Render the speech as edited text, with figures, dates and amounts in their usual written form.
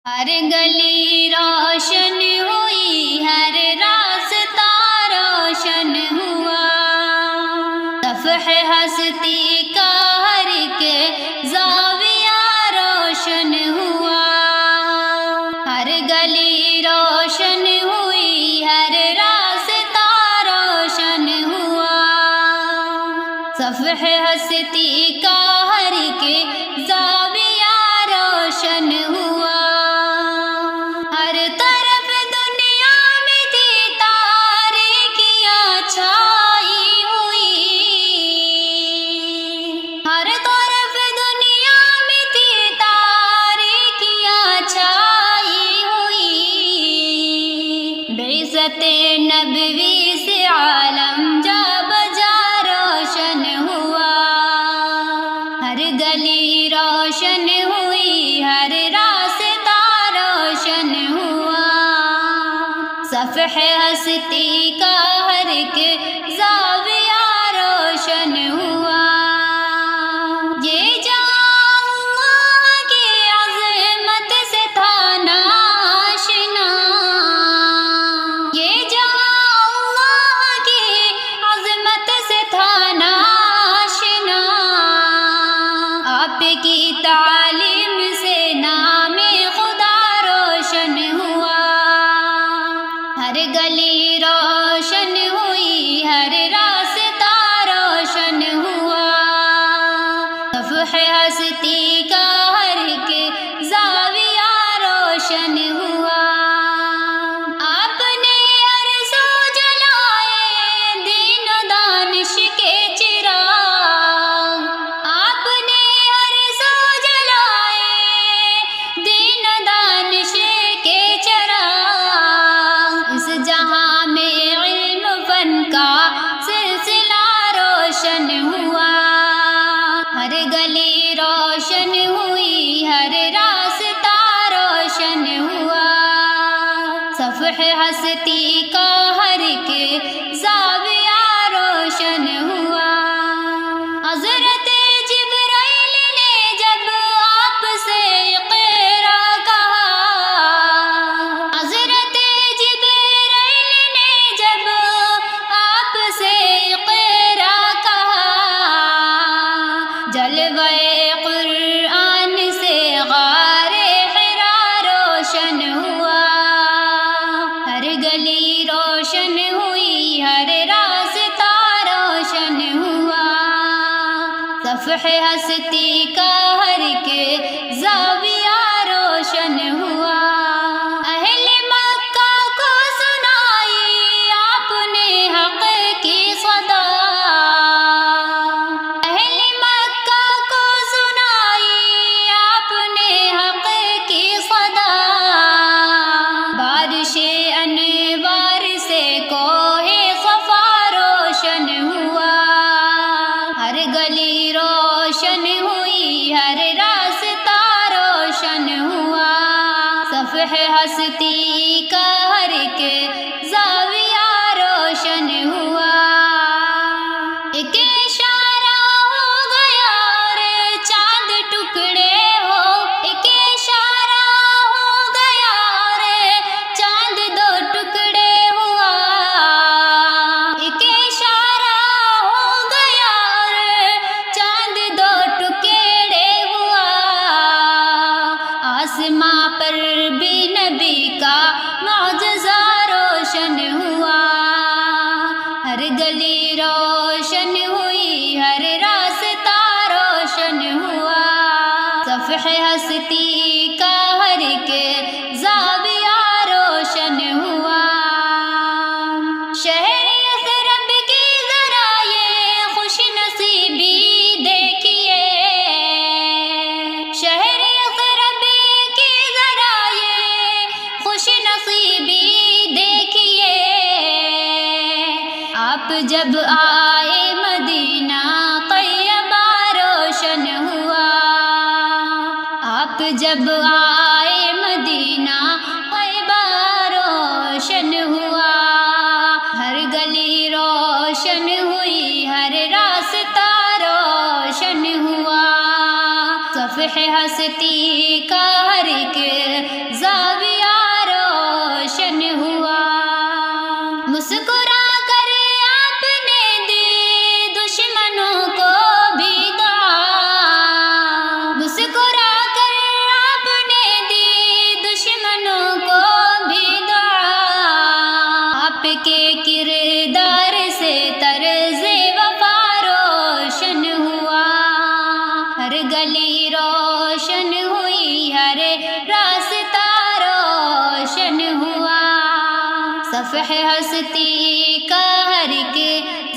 ہر گلی روشن ہوئی، ہر راستہ روشن ہوا، صفح ہستی کا ہر ایک زاویہ روشن ہوا۔ ہر گلی روشن ہوئی، ہر راستہ روشن ہوا، صفح ہستی کا ہر ایک زاویہ روشن ہوا۔ ہر طرف دنیا میں تھی تاریکیاں چھائی ہوئی، ہر طرف دنیا میں تھی تاریکیاں چھائی ہوئی، بعثت نبوی سے عالم جا بجا روشن ہوا۔ ہر گلی روشن ہوئی، ہر راستہ روشن ہوا، صفح ہستی کا ہر ایک زاویہ روشن ہوا۔ یہ جہاں اللہ کی عظمت سے تھا ناشنا، یہ جہاں اللہ کی عظمت سے تھا ناشنا، آپ کی تعلیم سے نام خدا روشن ہوا۔ ہر گلی روشن ہوئی، ہر راستہ روشن ہوا، صفح ہستی کا ہر ایک زاویہ روشن ہوا۔ آپ نے آرزو جلائے دین و دانش کے چراغ، آپ نے آرزو جلائے دین و دانش کے چراغ، اس جہاں میں علم فن کا سلسلہ روشن ہوا۔ ہر گلی روشن ہوئی، ہر راستہ روشن ہوا، صفح ہستی کا ہر ایک زاویہ روشن ہوا۔ حضرت جبرائیل نے جب آپ سے اقرا کہا، حضرت جبرائیل نے جب آپ سے اقرا کہا، جلوہ قرآن سے غار حرا روشن ہوا۔ ہر گلی روشن ہوئی، ہر راستہ روشن ہوا، صفح ہستی کا ہر ایک زاویہ روشن ہوا۔ اہل مکہ کو سنائی آپ نے حق کی صدا، اہل مکہ کو سنائی آپ نے حق کی صدا، بارش انوار سے کوہ صفا روشن ہوا۔ ہر گلی روشن ہوئی، ہر راستہ روشن ہوا، صفح ہستی کا ہر ایک زاویہ روشن ہوا۔ ایک اشارہ ہو گیا اور چاند ٹکڑے ہو، ایک اشارہ ہو گیا اور چاند دو ٹکڑے ہوا، ایک اشارہ ہو گیا اور چاند دو ٹکڑے ہوا۔ آسماں پر بھی نبی کا معجزہ روشن ہوا۔ ہر گلی روشن ہوئی، ہر راستہ روشن ہوا، صفح ہستی کا ہر ایک زاویہ روشن ہوا۔ شہر یثرب کی ذرا یہ خوش نصیبی دیکھیے، شہر یثرب کی ذرا یہ خوش نصیبی دیکھیے، آپ جب آئے مدینہ طیبہ روشن ہوا، آپ جب آئے مدینہ طیبہ روشن ہوا۔ ہر گلی روشن ہوئی، ہر راستہ روشن ہوا، صفح ہستی کا ہر ایک رافع ہستی کا ہر ایک